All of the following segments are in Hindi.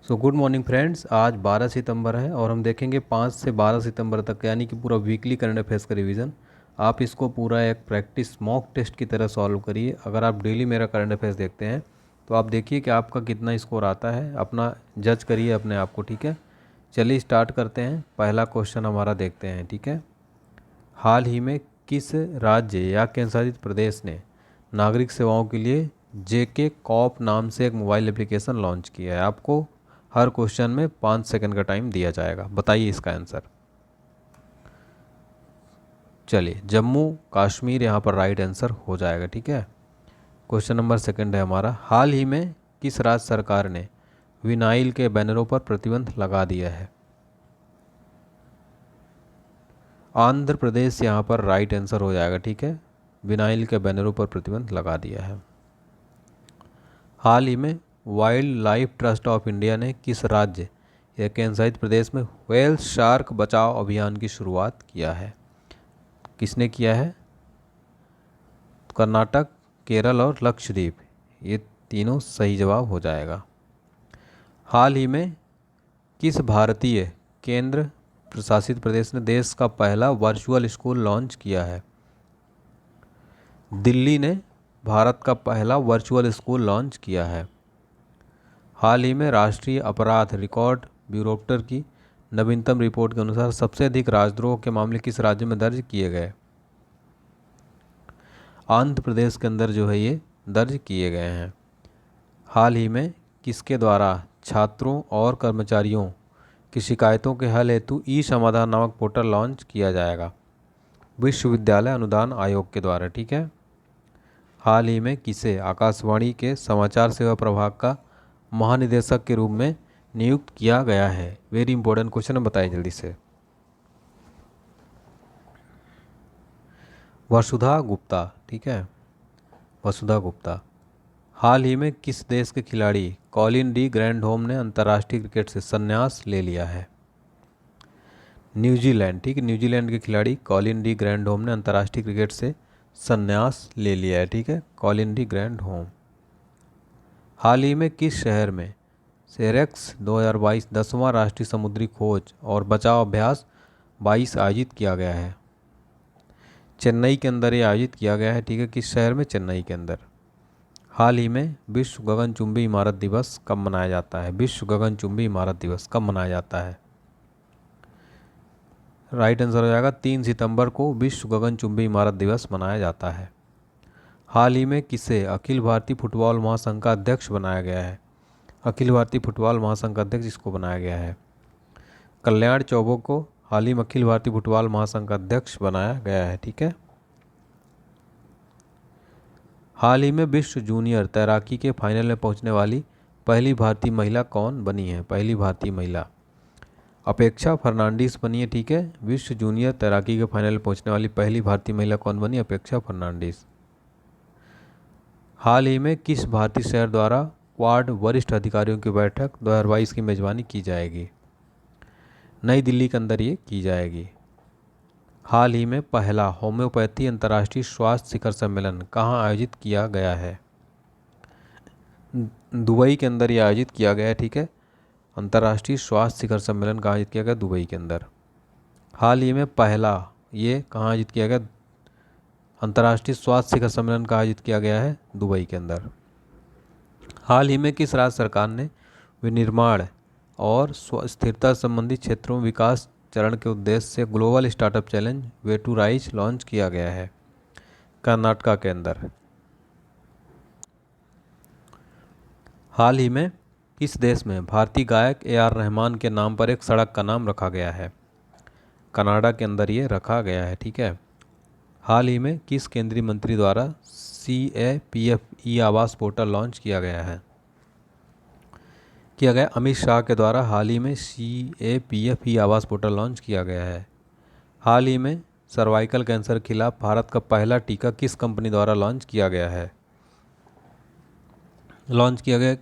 So good morning friends. आज 12 सितंबर है और हम देखेंगे 5 से 12 सितंबर तक यानी कि पूरा वीकली करंट अफेयर्स का रिवीजन। आप इसको पूरा एक प्रैक्टिस मॉक टेस्ट की तरह सॉल्व करिए। अगर आप डेली मेरा करंट अफेयर्स देखते हैं तो आप देखिए कि आपका कितना स्कोर आता है, अपना जज करिए अपने आप को। ठीक है, चलिए स्टार्ट करते हैं। पहला क्वेश्चन हमारा देखते हैं। ठीक है, हाल ही में किस राज्य या केंद्र शासित प्रदेश ने नागरिक सेवाओं के लिए जेके कॉप नाम से एक मोबाइल एप्लीकेशन लॉन्च किया है? आपको हर क्वेश्चन में 5 सेकंड का टाइम दिया जाएगा, बताइए इसका आंसर। चलिए, जम्मू कश्मीर यहाँ पर राइट आंसर हो जाएगा। ठीक है, क्वेश्चन नंबर सेकंड है हमारा, हाल ही में किस राज्य सरकार ने विनाइल के बैनरों पर प्रतिबंध लगा दिया है? आंध्र प्रदेश यहाँ पर राइट आंसर हो जाएगा। ठीक है, विनाइल के बैनरों पर प्रतिबंध लगा दिया है। हाल ही में wild life trust of India ने किस राज्य या केंद्र शासित प्रदेश में व्हेल शार्क बचाव अभियान की शुरुआत किया है? किसने किया है? कर्नाटक, केरल और लक्षद्वीप, ये तीनों सही जवाब हो जाएगा। हाल ही में किस भारतीय केंद्र प्रशासित प्रदेश ने देश का पहला वर्चुअल स्कूल लॉन्च किया है? दिल्ली ने भारत का पहला वर्चुअल स्कूल लॉन्च किया है। हाल ही में राष्ट्रीय अपराध रिकॉर्ड ब्यूरो की नवीनतम रिपोर्ट के अनुसार सबसे अधिक राजद्रोह के मामले किस राज्य में दर्ज किए गए? आंध्र प्रदेश के अंदर जो है ये दर्ज किए गए हैं। हाल ही में किसके द्वारा छात्रों और कर्मचारियों की शिकायतों के हल हेतु ई समाधान नामक पोर्टल लॉन्च किया जाएगा? विश्वविद्यालय अनुदान आयोग के द्वारा। ठीक है, हाल ही में किसे आकाशवाणी के समाचार सेवा प्रभाग का महानिदेशक के रूप में नियुक्त किया गया है? वेरी इंपॉर्टेंट क्वेश्चन है, बताइए जल्दी से। वसुधा गुप्ता। ठीक है, वसुधा गुप्ता। हाल ही में किस देश के खिलाड़ी कॉलिन डी ग्रैंडहोम ने अंतर्राष्ट्रीय क्रिकेट से संन्यास ले लिया है? न्यूजीलैंड। ठीक है, न्यूजीलैंड के खिलाड़ी कॉलिन डी ग्रैंडहोम ने अंतर्राष्ट्रीय क्रिकेट से संन्यास ले लिया है। ठीक है, कॉलिन डी ग्रैंडहोम। हाल ही में किस शहर में सेरेक्स 2022 10वां राष्ट्रीय समुद्री खोज और बचाव अभ्यास 22 आयोजित किया गया है? चेन्नई के अंदर ये आयोजित किया गया है। ठीक है, किस शहर में? चेन्नई के अंदर। हाल ही में विश्व गगनचुंबी इमारत दिवस कब मनाया जाता है? विश्व गगनचुंबी इमारत दिवस कब मनाया जाता है? राइट आंसर हो जाएगा 3 सितंबर को विश्व गगनचुंबी इमारत दिवस मनाया जाता है। हाल ही में किसे अखिल भारतीय फुटबॉल महासंघ का अध्यक्ष बनाया गया है? अखिल भारतीय फुटबॉल महासंघ का अध्यक्ष इसको बनाया गया है। कल्याण चौबे को हाल ही में अखिल भारतीय फुटबॉल महासंघ का अध्यक्ष बनाया गया है। ठीक है, हाल ही में विश्व जूनियर तैराकी के फाइनल में पहुंचने वाली पहली भारतीय महिला कौन बनी है? पहली भारतीय महिला अपेक्षा फर्नांडीज बनी है। ठीक है, विश्व जूनियर तैराकी के फाइनल में पहुंचने वाली पहली भारतीय महिला कौन बनी? अपेक्षा फर्नांडीज। हाल ही में किस भारतीय शहर द्वारा क्वाड वरिष्ठ अधिकारियों की बैठक 2022 की मेजबानी की जाएगी? नई दिल्ली के अंदर ये की जाएगी। हाल ही में पहला होम्योपैथी अंतर्राष्ट्रीय स्वास्थ्य शिखर सम्मेलन कहाँ आयोजित किया गया है? दुबई के अंदर ये आयोजित किया गया है। ठीक है, अंतर्राष्ट्रीय स्वास्थ्य शिखर सम्मेलन कहाँ आयोजित किया गया? दुबई के अंदर। हाल ही में पहला ये कहाँ आयोजित किया गया? अंतर्राष्ट्रीय स्वास्थ्य शिखर सम्मेलन का आयोजित किया गया है दुबई के अंदर। हाल ही में किस राज्य सरकार ने विनिर्माण और स्थिरता संबंधी क्षेत्रों में विकास चरण के उद्देश्य से global startup challenge way to rise launch किया गया है? कर्नाटका के अंदर। हाल ही में किस देश में भारतीय गायक AR रहमान के नाम पर एक सड़क का नाम रखा गया है? कनाडा के अंदर ये रखा गया है। ठीक है, हाल ही में किस केंद्रीय मंत्री द्वारा CAPF ई आवास पोर्टल लॉन्च किया गया है? अमित शाह के द्वारा हाल ही में CAPF ई आवास पोर्टल लॉन्च किया गया है। हाल ही में सर्वाइकल कैंसर के खिलाफ भारत का पहला टीका किस कंपनी द्वारा लॉन्च किया गया है? लॉन्च किया गया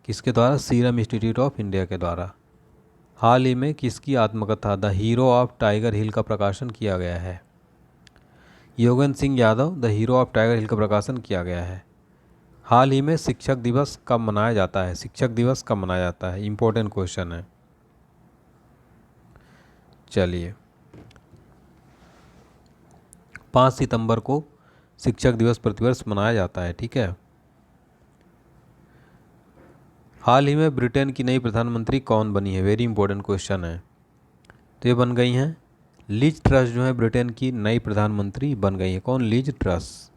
किसके द्वारा? सीरम इंस्टीट्यूट ऑफ इंडिया के द्वारा। हाल ही में किसकी आत्मकथा the hero of Tiger Hill का प्रकाशन किया गया है? Yogendra Singh Yadav the hero of Tiger Hill का प्रकाशन किया गया है। हाल ही में शिक्षक दिवस कब मनाया जाता है? शिक्षक दिवस कब मनाया जाता है? इम्पोर्टेंट क्वेश्चन है। चलिए, 5 सितंबर को शिक्षक दिवस प्रतिवर्ष मनाया जाता है, ठीक है। हाल ही में ब्रिटेन की नई प्रधानमंत्री कौन बनी है? वेरी इंपॉर्टेंट क्वेश्चन है। तो ये बन गई हैं लिज ट्रस, जो है ब्रिटेन की नई प्रधानमंत्री बन गई है। कौन? Liz truss.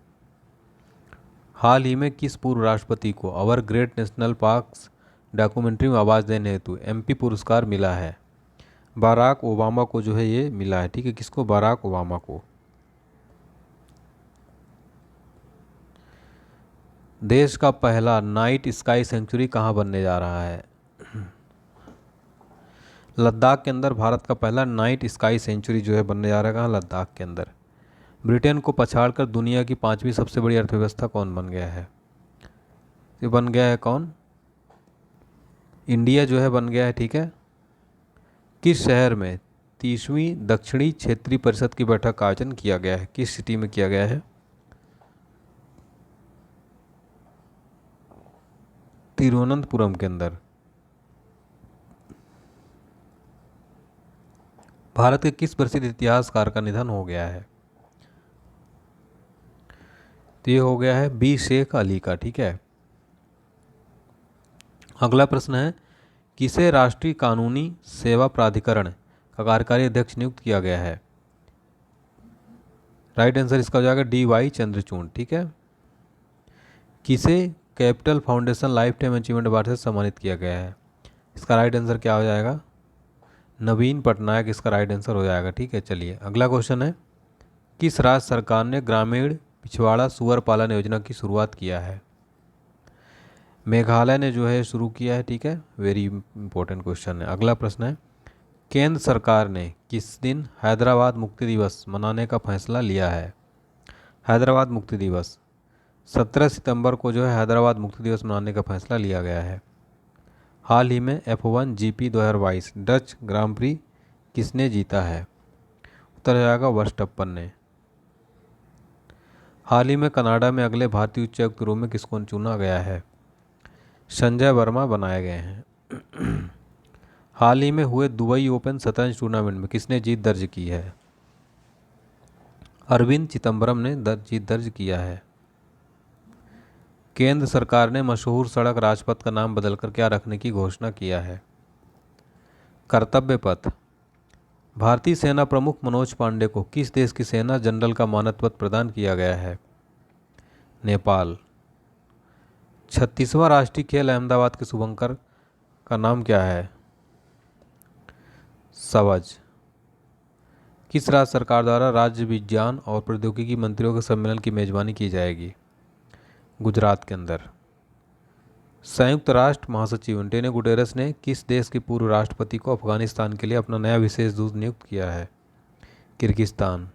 हाल ही में किस पूर्व राष्ट्रपति को अवर ग्रेट नेशनल पार्क्स डॉक्यूमेंट्री में आवाज़ देने हेतु एमपी पुरस्कार मिला है? बराक ओबामा को जो है ये मिला है, ठीक है। किसको? बराक ओबामा को। देश का पहला नाइट स्काई सेंचुरी कहाँ बनने जा रहा है? लद्दाख के अंदर भारत का पहला नाइट स्काई सेंचुरी जो है बनने जा रहा है। कहाँ? लद्दाख के अंदर। ब्रिटेन को पछाड़कर दुनिया की 5वीं सबसे बड़ी अर्थव्यवस्था कौन बन गया है? ये बन गया है कौन? इंडिया जो है बन गया है, ठीक है। किस शहर में 30वीं दक्षिणी क्षेत्रीय परिषद की बैठक का आयोजन किया गया है? किस सिटी में किया गया है? तिरुवनंतपुरम के अंदर। भारत के किस प्रसिद्ध इतिहासकार का निधन हो गया है? तो ये हो गया है बी शेख अली का, ठीक है। अगला प्रश्न है, किसे राष्ट्रीय कानूनी सेवा प्राधिकरण का कार्यकारी अध्यक्ष नियुक्त किया गया है? राइट आंसर इसका हो जाएगा डी वाई चंद्रचूड़, ठीक है। किसे capital foundation life time achievement award से सम्मानित किया गया है? इसका राइट आंसर क्या हो जाएगा? नवीन पटनायक इसका राइट आंसर हो जाएगा, ठीक है। चलिए, अगला क्वेश्चन है, किस राज्य सरकार ने ग्रामीण पिछवाड़ा सुअर पालन योजना की शुरुआत किया है? मेघालय ने जो है शुरू किया है, ठीक है। वेरी इंपॉर्टेंट क्वेश्चन है। अगला प्रश्न है, केंद्र सरकार ने किस दिन हैदराबाद मुक्ति दिवस मनाने का फैसला लिया है? हैदराबाद मुक्ति दिवस 17 सितंबर को जो है हैदराबाद मुक्ति दिवस मनाने का फैसला लिया गया है। हाल ही में F1 GP 2022 डच ग्रां प्री किसने जीता है? उत्तर जाएगा वर्स्टप्पन ने। हाल ही में कनाडा में अगले भारतीय उच्चायुक्त के रूप में किसको चुना गया है? संजय वर्मा बनाए गए हैं। हाल ही में हुए दुबई ओपन शतरंज टूर्नामेंट में किसने जीत दर्ज की है? अरविंद चिदम्बरम ने जीत दर्ज किया है। केंद्र सरकार ने मशहूर सड़क राजपथ का नाम बदलकर क्या रखने की घोषणा किया है? कर्तव्य पथ। भारतीय सेना प्रमुख मनोज पांडे को किस देश की सेना जनरल का मानद पद प्रदान किया गया है? नेपाल। 36वां राष्ट्रीय खेल अहमदाबाद के शुभंकर का नाम क्या है? सवज। किस राज्य सरकार द्वारा राज्य विज्ञान और प्रौद्योगिकी मंत्रियों के सम्मेलन की मेजबानी की जाएगी? गुजरात के अंदर। संयुक्त राष्ट्र महासचिव एंटोनियो गुटेरेस ने किस देश के पूर्व राष्ट्रपति को अफगानिस्तान के लिए अपना नया विशेष दूत नियुक्त किया है? किर्गिस्तान।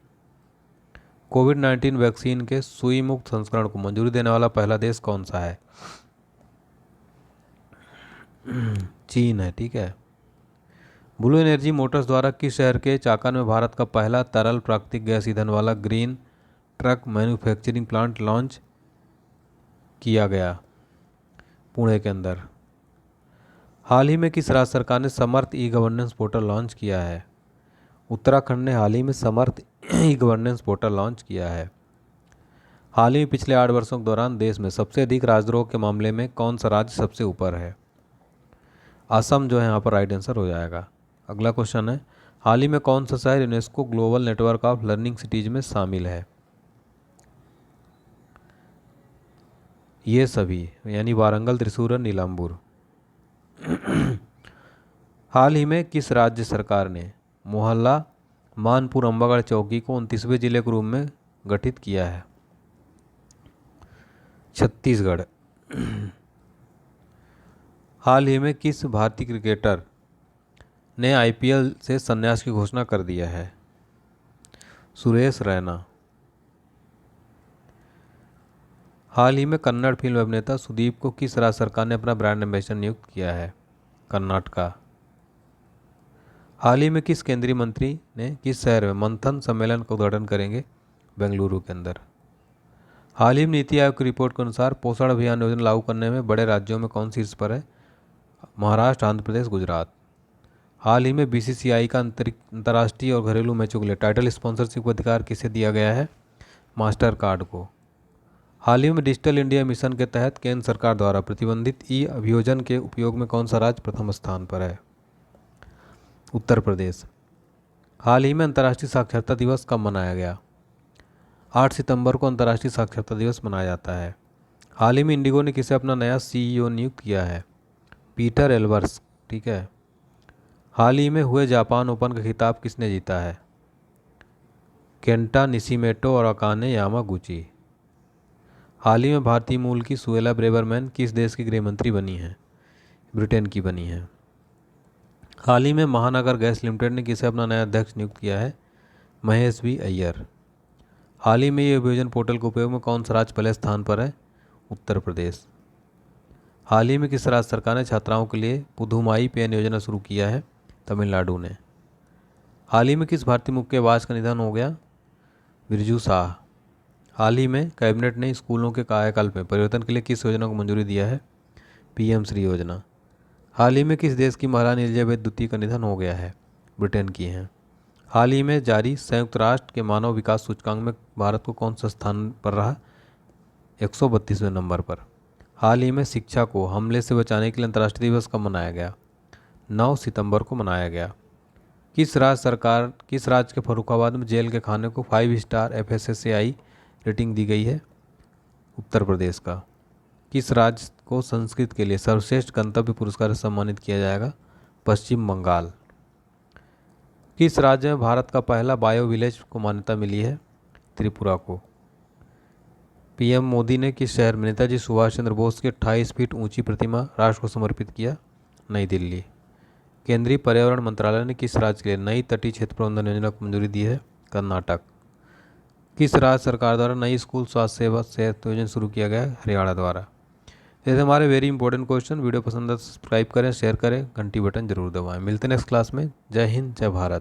कोविड-19 वैक्सीन के सुई मुक्त संस्करण को मंजूरी देने वाला पहला देश कौन सा है? चीन है, ठीक है। ब्लू एनर्जी मोटर्स द्वारा किस शहर के चाकन में भारत का पहला तरल प्राकृतिक गैस ईंधन वाला green truck manufacturing plant launch किया गया? पुणे के अंदर। हाल ही में किस राज्य सरकार ने समर्थ ई गवर्नेंस पोर्टल लॉन्च किया है? उत्तराखंड ने हाल ही में समर्थ ई गवर्नेंस पोर्टल लॉन्च किया है। हाल ही में पिछले 8 वर्षों के दौरान देश में सबसे अधिक राजद्रोह के मामले में कौन सा राज्य सबसे ऊपर है? असम जो है यहाँ पर राइट आंसर हो जाएगा। अगला क्वेश्चन है, हाल ही में कौन सा शहर UNESCO global network of learning cities में शामिल है? ये सभी, यानी वारंगल, त्रिशूर और नीलांबूर। हाल ही में किस राज्य सरकार ने मोहल्ला मानपुर अंबागढ़ चौकी को 29वें जिले के रूप में गठित किया है? छत्तीसगढ़। हाल ही में किस भारतीय क्रिकेटर ने IPL से संन्यास की घोषणा कर दिया है? सुरेश रैना। हाल ही में कन्नड़ फिल्म अभिनेता सुदीप को किस राज्य सरकार ने अपना ब्रांड एम्बेसडर नियुक्त किया है? कर्नाटका। हाल ही में किस केंद्रीय मंत्री ने किस शहर में मंथन सम्मेलन का उद्घाटन करेंगे? बेंगलुरु के अंदर। हाल ही में नीति आयोग की रिपोर्ट के अनुसार पोषण अभियान योजना लागू करने में बड़े राज्यों में कौन शीर्ष पर है? महाराष्ट्र, आंध्र प्रदेश, गुजरात। हाल ही में बीसीसीआई का अंतर्राष्ट्रीय और घरेलू मैचों के लिए टाइटल स्पॉन्सरशिप का अधिकार किसे दिया गया है? मास्टर कार्ड को। हाल ही में डिजिटल इंडिया मिशन के तहत केंद्र सरकार द्वारा प्रतिबंधित ई अभियोजन के उपयोग में कौन सा राज्य प्रथम स्थान पर है? उत्तर प्रदेश। हाल ही में अंतर्राष्ट्रीय साक्षरता दिवस कब मनाया गया? 8 सितंबर को अंतर्राष्ट्रीय साक्षरता दिवस मनाया जाता है। हाल ही में इंडिगो ने किसे अपना नया सीईओ नियुक्त किया है? Peter Elbers. ठीक है। हाल ही में हुए जापान ओपन का खिताब किसने जीता है? केंटा निशिमेटो और अकाने यामागुची। हाल ही में भारतीय मूल की सुएला ब्रेवरमैन किस देश की गृह मंत्री बनी है? ब्रिटेन की बनी है। हाल ही में महानगर गैस लिमिटेड ने किसे अपना नया अध्यक्ष नियुक्त किया है? महेश वी अय्यर। हाल ही में ये अभियोजन पोर्टल के उपयोग में कौन सा राज्य पहले स्थान पर है? उत्तर प्रदेश। हाल ही में किस राज्य सरकार ने छात्राओं के लिए पुधुमाई पेन योजना शुरू किया है? तमिलनाडु ने। हाल ही में किस भारतीय मुक्केबाज का निधन हो गया? बिरजू शाह। हाल ही में कैबिनेट ने स्कूलों के कायाकल्प में परिवर्तन के लिए किस योजना को मंजूरी दिया है? पीएम श्री योजना। हाल ही में किस देश की महारानी एलिजाबेथ द्वितीय का निधन हो गया है? ब्रिटेन की हैं। हाल ही में जारी संयुक्त राष्ट्र के मानव विकास सूचकांक में भारत को कौन सा स्थान पर रहा? 132वें नंबर पर। हाल ही में शिक्षा को हमले से बचाने के लिए अंतर्राष्ट्रीय दिवस कब मनाया गया? 9 सितंबर को मनाया गया। किस राज्य के फर्रुखाबाद में जेल के खाने को 5 स्टार FSSAI रेटिंग दी गई है? उत्तर प्रदेश का। किस राज्य को संस्कृत के लिए सर्वश्रेष्ठ गंतव्य पुरस्कार से सम्मानित किया जाएगा? पश्चिम बंगाल। किस राज्य में भारत का पहला बायो विलेज को मान्यता मिली है? त्रिपुरा को। पीएम मोदी ने किस शहर में नेताजी सुभाष चंद्र बोस की 28 फीट ऊंची प्रतिमा राष्ट्र को समर्पित किया? नई दिल्ली। केंद्रीय पर्यावरण मंत्रालय ने किस राज्य के लिए नई तटीय क्षेत्र प्रबंधन योजना को मंजूरी दी है? कर्नाटक। किस राज्य सरकार द्वारा नई स्कूल स्वास्थ्य सेवा सेहत योजना शुरू किया गया है? हरियाणा द्वारा। जैसे हमारे वेरी इंपॉर्टेंट क्वेश्चन। वीडियो पसंद है तो सब्सक्राइब करें, शेयर करें, घंटी बटन जरूर दबाएं। मिलते हैं नेक्स्ट क्लास में। जय हिंद, जय भारत।